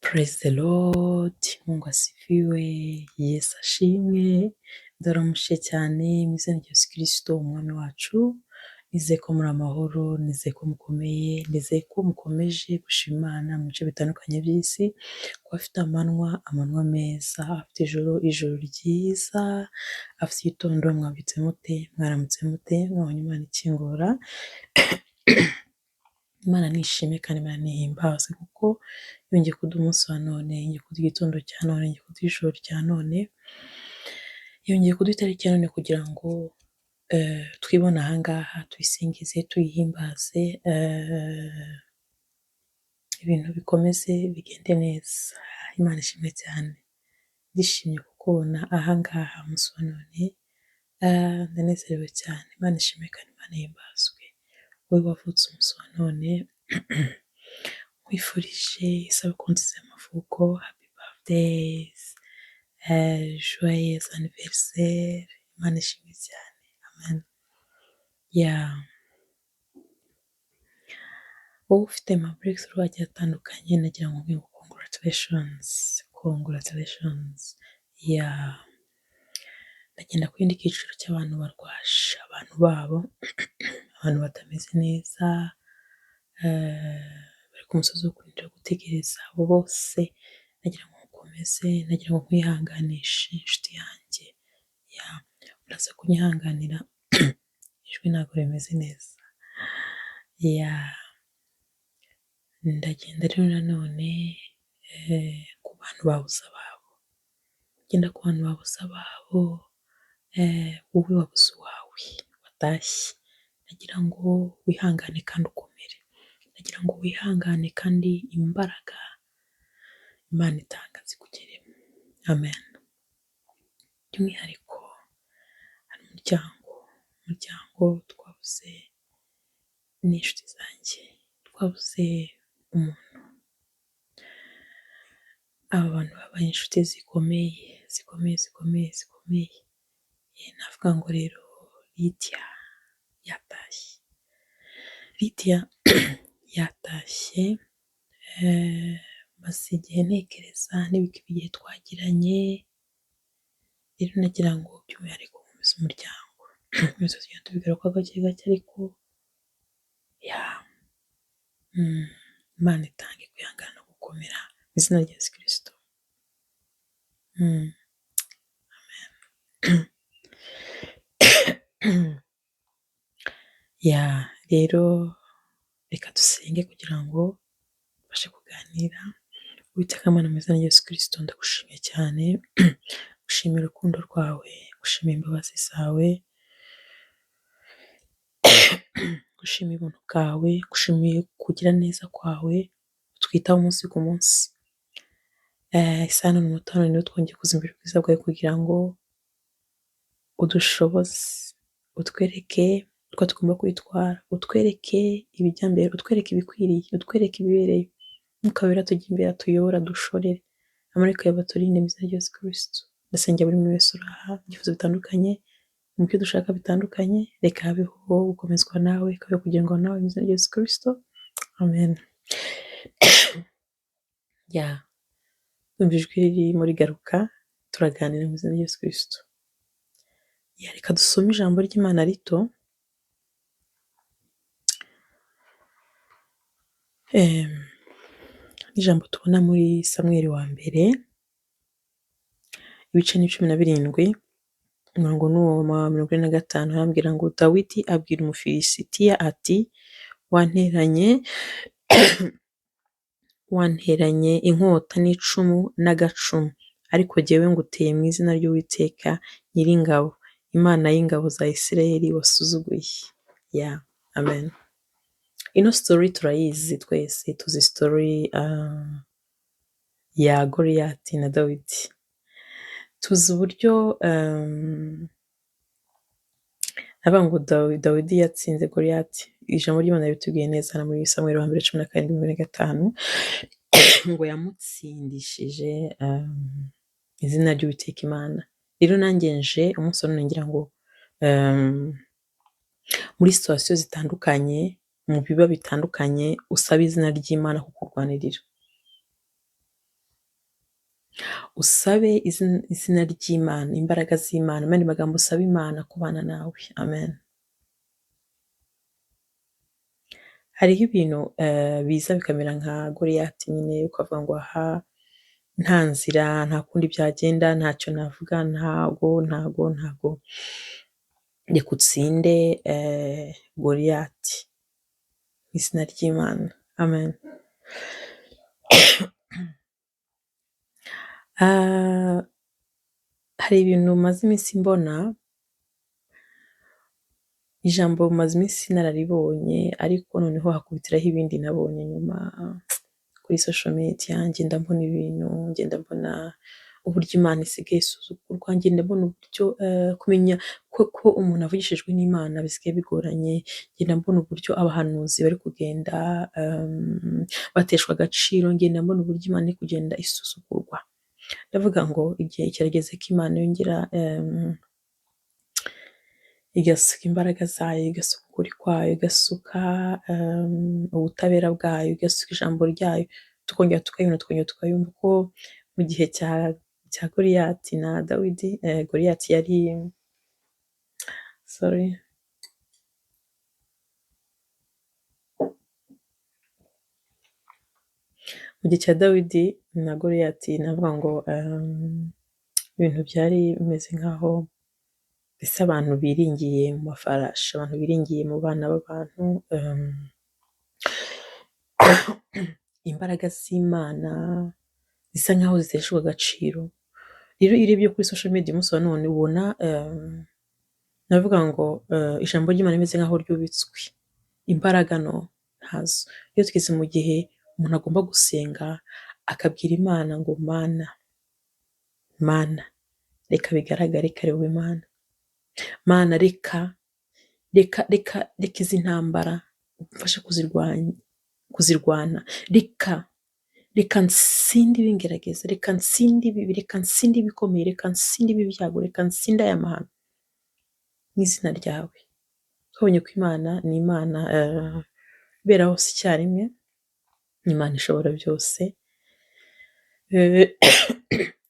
Praise the Lord, Mungu asifiwe, Yesu ashimwe, ndaramutse cyane mu izina rya Yesu Kristo umwami wacu, nizeye ko muri amahoro, nizeye ko mukomeye, nizeye ko mukomeje gushima Imana mu bice bitandukanye by'isi, ko afite amanywa meza, afite ijoro ryiza, afite igitondo mwabitse mute, mwaramutse mute, mwabonye Imana ikingura. Imana nishimwe kandi Imana nihimbaze kuko yongeye kuduha umunsi wa none, yongeye kuduha igitondo cya none, yongeye kuduha ijoro rya none, yongeye kuduha itariki ya none kugira ngo twibone aha ngaha, tuyisingize, tuyihimbaze, ibintu bikomeze bigende neza. Imana ishimwe cyane, ndishimye kukubona aha ngaha umunsi wa none, ndanezerewe cyane. Imana ishimwe kandi Imana ihimbazwe. Wowe wavutse umunsi wa none, nkwifurije isabukuru nziza y'amavuko, happy birthdays, joyeux anniversaire. Imana ishimwe cyane, amen. Wowe ufite ama breakthrough agiye atandukanye, nagira ngo nkubwire ngo congratulations. Ndagenda ku kindi cyiciro cy'abantu barwaje abantu babo, abantu batameze neza, bari ku musozi wo kurindira gutegereza. Abo bose nagira ngo mukomeze, nagira ngo nkwihanganishe inshuti yanjye. Uraza kunyihanganira, ijwi ntabwo rimeze neza. Ndagenda rero nanone ku bantu babuze ababo, genda ku bantu babuze ababo, wowe wabuze uwawe watashye, nagira ngo wihangane kandi ukomere, nagira ngo wihangane kandi imbaraga Imana itanga zikugeremo, amen. By'umwihariko hari umuryango twabuze n'inshuti zanjye, twabuze umuntu. Aba bantu babaye inshuti zikomeye. Navuga ngo rero Lydia yatashye, maze igihe ntekereza n'ibiki igihe twagiranye, rero nagira ngo by'umwihariko nkomeze umuryango, twese tugenda tubigera ko gake ariko Imana itange kwihangana no gukomera mu izina rya Yesu Kristo, amen. Rero reka dusenge kugira ngo tubashe kuganira. Uwiteka Mana mu izina rya Yesu Kristo, ndagushimiye cyane, gushimira urukundo rwawe, gushimira imbabazi zawe, gushimira ubuntu bwawe, gushimiye kugira neza kwawe, utwitaho umunsi ku munsi. Isaha none umunota none niwo twongeye kuza imbere ubwiza bwawe kugira ngo udushoboze, utwereke uko tugomba kwitwara, utwereke ibijya mbere, utwereke ibikwiriye, utwereke ibibereye. Mwuka wera tujya imbere, atuyobora, dushorere. Amarayika yawe aturinde mu izina rya Yesu Kristo. Ndasengera buri muntu wese uraha ibyifuzo bitandukanye, mu byo dushaka bitandukanye, reka habeho gukomezwa nawe, kabeho kugendwa nawe mu izina rya Yesu Kristo, amen. Umva ijwi ririmo rigaruka, turaganira mu izina rya Yesu Kristo. Reka dusome ijambo ry'Imana rito, ijambo tubona muri Samweli wa mbere, ibice ni 17, umurongo ni uwa 45. Arambwira ngo Dawidi abwira Umufilisitiya ati, wanteranye inkota n'icumu n'agacumu, ariko jyewe nguteye mu izina ry'Uwiteka Nyiringabo, Imana y'ingabo za Isirayeli wasuzuguye. Amen. Ino story turayizi twese, tuzi story ya Goliyati na Dawidi. Tuzi uburyo navuga ngo Dawidi yatsinze Goliyati. Ijambo ry'Imana ritubwiye neza na muri Samweli wa mbere 17:5 ngo yamutsindishije izina ry'Uwiteka Imana. Rero nanjye nje umunsi none ngira ngo muri situation zitandukanye, mu biba bitandukanye, usaba izina ry'Imana kukurwanirira. usabe izina ry'Imana, imbaraga z'Imana, mu yandi magambo usaba Imana kubana nawe. Amen. Hariho ibintu biza bikamera nka Goliyati nyine, ukavuga ngo aha nta nzira, nta kundi byagenda, ntacyo navuga, ntago reka utsinde Goliyati mu izina ry'Imana. Amen. Hari ibintu maze iminsi mbona, ijambo maze iminsi nararibonye, ariko noneho hakubitiraho ibindi nabonye nyuma kuri social media. Ngenda mbona ibintu, ngenda mbona uburyo Imana isigaye isuzugurwa, ngenda mbona uburyo kumenya ko umuntu avugishijwe n'Imana bisigaye bigoranye, ngenda mbona uburyo abahanuzi bari kugenda bateshwa agaciro, ngenda mbona uburyo Imana iri kugenda isuzugurwa. Ndavuga ngo igihe kirageze ko Imana yongera igasuka imbaraga zayo, igasuka ukuri kwayo, igasuka ubutabera bwayo, igasuka ijambo ryayo, tukongera tukayumva ko mu gihe cya Goliyati na Dawidi. Goliyati yari mu gihe cya Dawidi na Goliyati, navuga ngo ibintu byari bimeze nk'aho mbese abantu biringiye mu mafarashi, abantu biringiye mu bana b'abantu. Imbaraga z'Imana zisa nk'aho ziteshejwe agaciro. Rero iyo urebye kuri social media umunsi wa none, ubona navuga ngo ijambo ry'Imana rimeze nk'aho ryubitswe, imbaraga ntazo. Iyo tugeze mu gihe umuntu agomba gusenga akabwira Imana ngo Mana reka bigaragare ko ari wowe Mana, reka izi ntambara umfashe kuzirwana, reka nsinde ibingerageza, reka nsinde ibibi, reka nsinde ibikomeye, reka nsinde ibi byago, reka nsinde aya mahano mu izina ryawe. Twabonye ko Imana ni Imana ibera hose icyarimwe, ni Imana ishobora byose,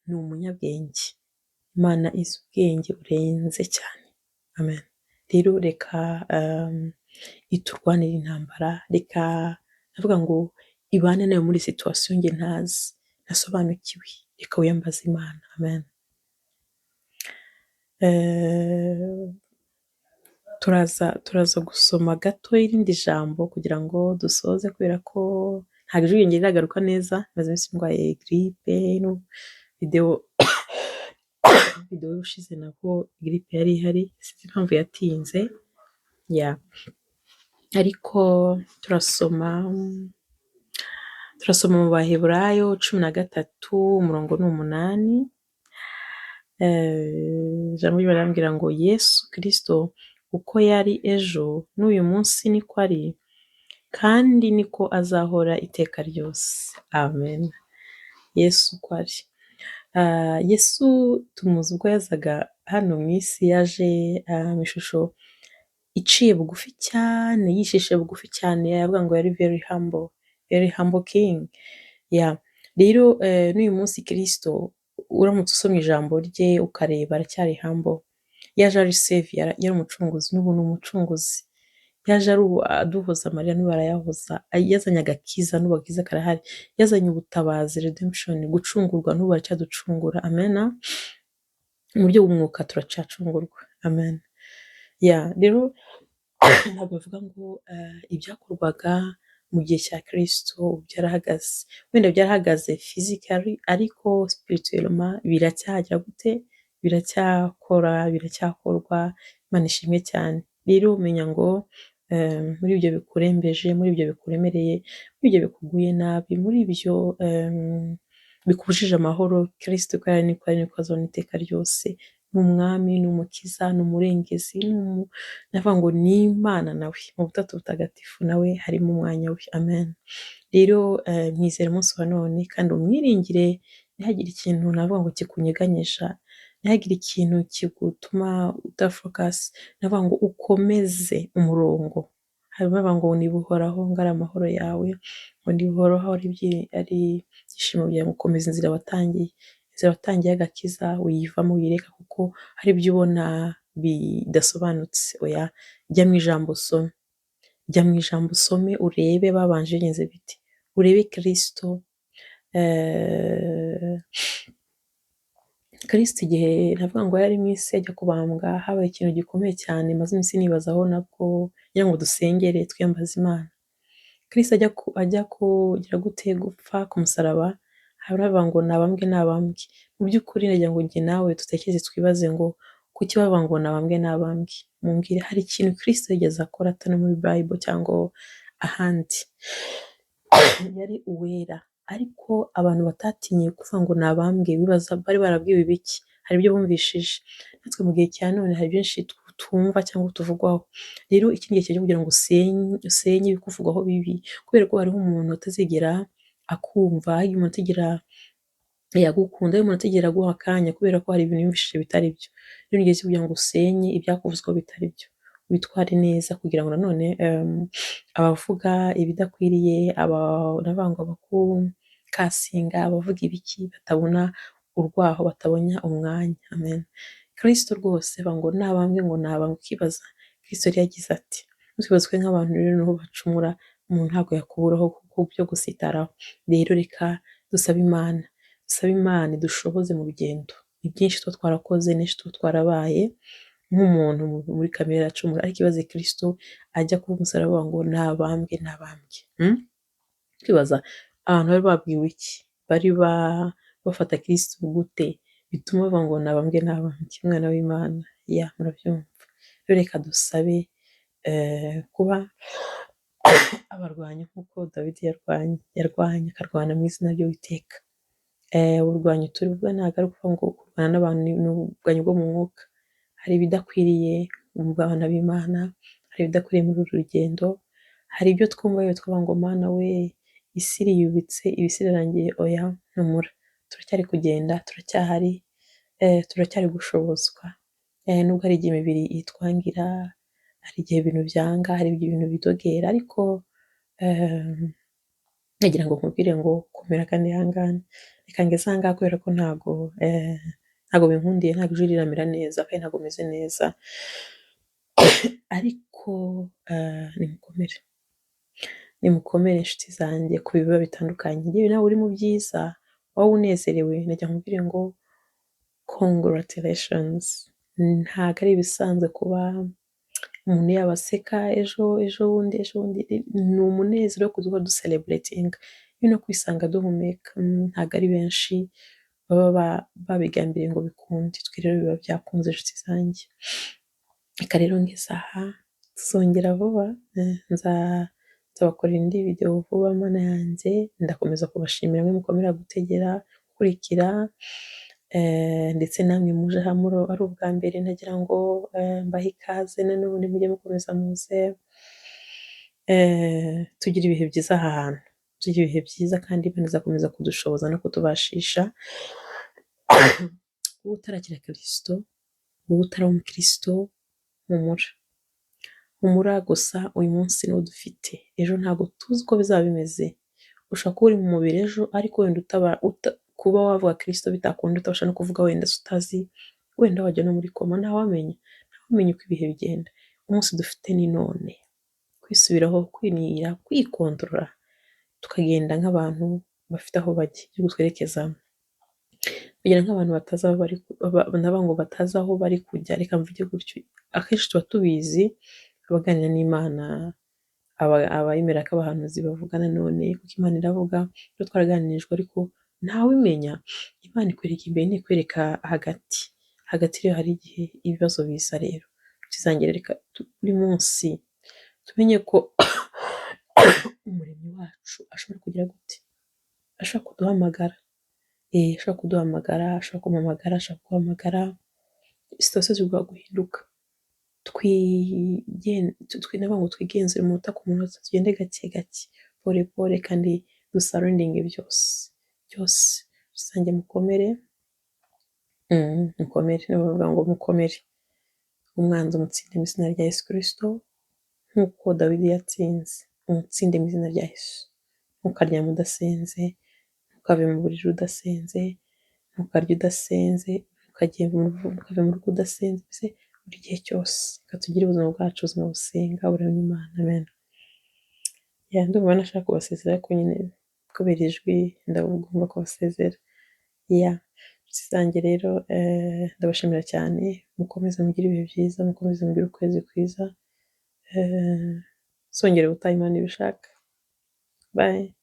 ni umunyabwenge, Imana izi ubwenge burenze cyane. Amen. Rero reka iturwanire intambara, reka navuga ngo ibane nayo muri situation nge ntasobanukiwe, reka wiyambaze Imana. Amen. Turaza gusoma gato irindi jambo kugira ngo dusoze, kubera ko ntabwo ijwi ryanjye riragaruka neza, maze iminsi ndwaye grippe. No video ushize nabwo grippe yari ihari, sinzi impamvu yatinze. Ariko turasoma mu Baheburayo 13 umurongo ni 8. Ijambo barambwira ngo Yesu Kristo uko yari ejo n'uyu munsi niko ari, kandi niko azahora iteka ryose. Amen. Yesu uko ari. Yesu tumuzi ubwo yazaga hano mu isi, yaje mu ishusho iciye bugufi cyane, yishishe bugufi cyane, yavuga ngo yari very humble king. Rero n'uyu munsi Kristo uramutse usomye ijambo rye ukareba aracyari humble. Yaje ari savior, yari umucunguzi, n'ubu ni umucunguzi. Yaje ari aduhoza amarira n'ubu arayahoza, yazanye agakiza n'ubu agakiza karahari, yazanye ubutabazi redemption, gucungurwa n'ubu aracyaducungura. Amen. Mu buryo bw'umwuka turacyacungurwa. Amen. Rero ntabwo bavuga ngo ibyakorwaga mu gihe cya Kristo byarahagaze. Wenda byarahagaze physically, ariko spirituellement biracyagira gute? Biracyakorwa. Imana ishimwe cyane. Rero umenya ngo muri ibyo bikurembeje, muri ibyo bikuremereye, muri ibyo bikuguye nabi, muri ibyo bikubujije amahoro, Kristo ko ari niko azona iteka ryose. Ni umwami, ni umukiza, ni umurengezi, navuga ngo ni Imana nawe mu butatu butagatifu, nawe harimo umwanya we. Amen. Rero mwizere umunsi wa none kandi umwiringire, ntihagire ikintu navuga ngo kikunyeganyesha, ntihagire ikintu kigutuma udafocus, navuga ngo ukomeze umurongo. hanyuma bavuga ngo nibuhoraho ngo ari amahoro yawe, ngo nibuhoraho ari ibyishimo byawe, gukomeza inzira watangiye y'agakiza uyivamo uyireka kuko hari ibyo ubona bidasobanutse. Oya, jya mu ijambo usome, jya mu ijambo usome urebe babanje bigenze biti, urebe Kristo. Kristo igihe navuga ngo yari mu isi ajya kubambwa, habaye ikintu gikomeye cyane maze iminsi nibazaho nabwo kugira ngo dusengere twiyambaze Imana. Kristo ajya kugira gute gupfa ku musaraba, haravuga ngo nabambwe nabambwe. Mu by'ukuri nagira ngo njye nawe dutekereze twibaze ngo kuki bavuga ngo nabambwe nabambwe. Mumbwire hari ikintu Kristo yigeze akora atari muri Bible cyangwa ahandi. Yari uwera, ariko abantu batatinye kuvuga ngo nabambwe bibaza bari barabwiwe ibiki, hari ibyo bumvishije. Natwe mu gihe cya none hari byinshi twumva cyangwa tuvugwaho. Rero iki ni igihe cyo kugira ngo usenye ibikuvugwaho bibi, kubera ko hariho umuntu utazigera akumva, hari umuntu utigera yagukunda, hari umuntu utigera aguha akanya kubera ko hari ibintu yumvishije bitari byo. Rero ni igihe cyo kugira ngo usenye ibyakuvuzweho bitari byo, witware neza kugira ngo nanone abavuga ibidakwiriye, navuga ngo abakukasinga, abavuga ibiki batabona urwaho, batabona umwanya. Amen. Kristo rwose ngo nabambwe ngo nabambwe. Ukibaza Kristo yari yagize ati, ntitwibazwe nk'abantu rero niho bacumura, umuntu ntabwo yakuburaho ku byo gusitaraho. Rero reka dusabe Imana idushoboze mu rugendo. Ni byinshi tuba twarakoze, n'inshi tuba twarabaye nk'umuntu muri kamere yacumura, ariko ibaze Kristo ajya kuba umusaraba ngo nabambwe. Twibaza abantu bari babwiwe iki, bari bafata Kristo gute bituma bavuga ngo nabambwe umwana w'Imana. Murabyumva. Rero reka dusabe kuba abarwanyi nk'uko Dawidi yarwanye akarwana mu izina ry'Uwiteka. Uburwanyi turi bwo ntabwo ari ukuvuga ngo kurwana n'abantu, ni uburwanyi bwo mu mwuka. Hari ibidakwiriye mu bana b'Imana, hari ibidakwiriye muri uru rugendo, hari ibyo twumva iyo twavuga ngo Mana we, isi iriyubitse, ibisi irarangiye. Oya, ntumura, turacyari kugenda, turacyari gushobozwa. Nubwo hari igihe imibiri itwangira, hari igihe ibintu byanga, hari igihe ibintu bidogera, ariko nagira ngo nkubwire ngo komera kandi ihangane. Reka ngeze aha ngaha kubera ko ntabwo binkundiye, ntabwo ijwi riramera neza kandi ntabwo meze neza, ariko nimukomere inshuti zanjye ku biba bitandukanye. Yewe nawe uri mu byiza, wowe unezerewe, nagira nkubwire ngo congratulations. Ntabwo ari ibisanzwe kuba umuntu yabaseka ejo bundi, ni umunezero wo kuduha ducelebratinga, no kwisanga duhumeka. Ntabwo ari benshi baba babigambiriye ngo bikunde, twe rero biba byakunze inshuti zanjye. Reka rero ngeze aha, tuzongera vuba, nzabakorera indi video vuba. Mana yanjye, ndakomeza kubashimira mwe mukomera gukurikira, ndetse namwe muje hamwe ari ubwa mbere, nagira ngo mbahe ikaze, nanone mujye mukomeza muze, tugira ibihe byiza aha hantu, tugira ibihe byiza kandi Imana izakomeza kudushoboza no kutubashisha. Wowe utarakira Kristo, wowe utari umukristo, humura gusa uyu munsi niwo dufite, ejo ntabwo tuzi uko bizaba bimeze. Ushobora kuba uri mu mubiri ejo, ariko wenda kuba wavuga Kristo bitakunda, utabasha no kuvuga, wenda utazi, wenda wajya no muri koma, ntawamenya uko ibihe bigenda. Umunsi dufite ni none, kwisubiraho, kwinira, kwikontorora, tukagenda nk'abantu bafite aho bajya, igihugu twerekezamo, kugira nk'abantu batazi aho bari kujya. Reka mvuge gutyo, akenshi tuba tubizi, abaganira n'Imana, abayemera ko abahanuzi bavuga, nanone kuko Imana iravuga, rero twaraganirijwe, ariko ntawimenya. Imana ikwereka imbere, ntikwereka hagati rero hari igihe ibibazo biza. Rero tuzangere, reka buri munsi tumenye ko umuremyi wacu ashobora kugira gute, ashobora kuduhamagara, ashobora kumpamagara, ashobora guhamagara, situation zigomba guhinduka. Twinavuga ngo twigenzure umunota ku munota, tugende gake gake, pole kandi dusarundinge byose rusange. Mukomere, niyo bavuga ngo mukomere, umwanzi umutsinde mu izina rya Yesu Kristo. nk'uko Dawidi yatsinze. Umutsinde mu izina rya Yesu. Ntukaryame udasenze, ntukave mu buriri udasenze, ntukarye udasenze, ntukave mu rugo udasenze, mbese buri gihe cyose. Reka tugire ubuzima bwacu, ubuzima busenga, buramya Imana. Amen. Ndumva nashaka kubasezera ariko nyine kubera ijwi ndagomba kubasezera. Inshuti zanjye rero ndabashimira cyane, mukomeze mugire ibihe byiza, mukomeze mugire ukwezi kwiza, songera ubutaha Imana ibishaka. Bye.